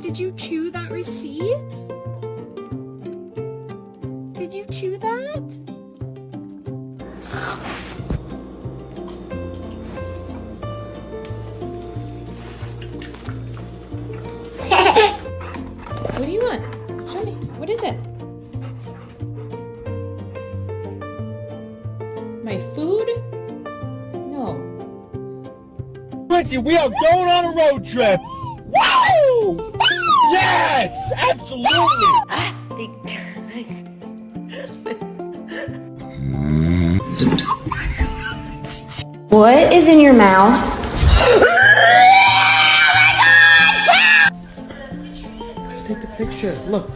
Did you chew that receipt? Did you chew that? What do you want? Show me. What is it? My food? No. Quincy, we are going on a road trip! Woo! Yes! Absolutely! What is in your mouth? Just take the picture. Look.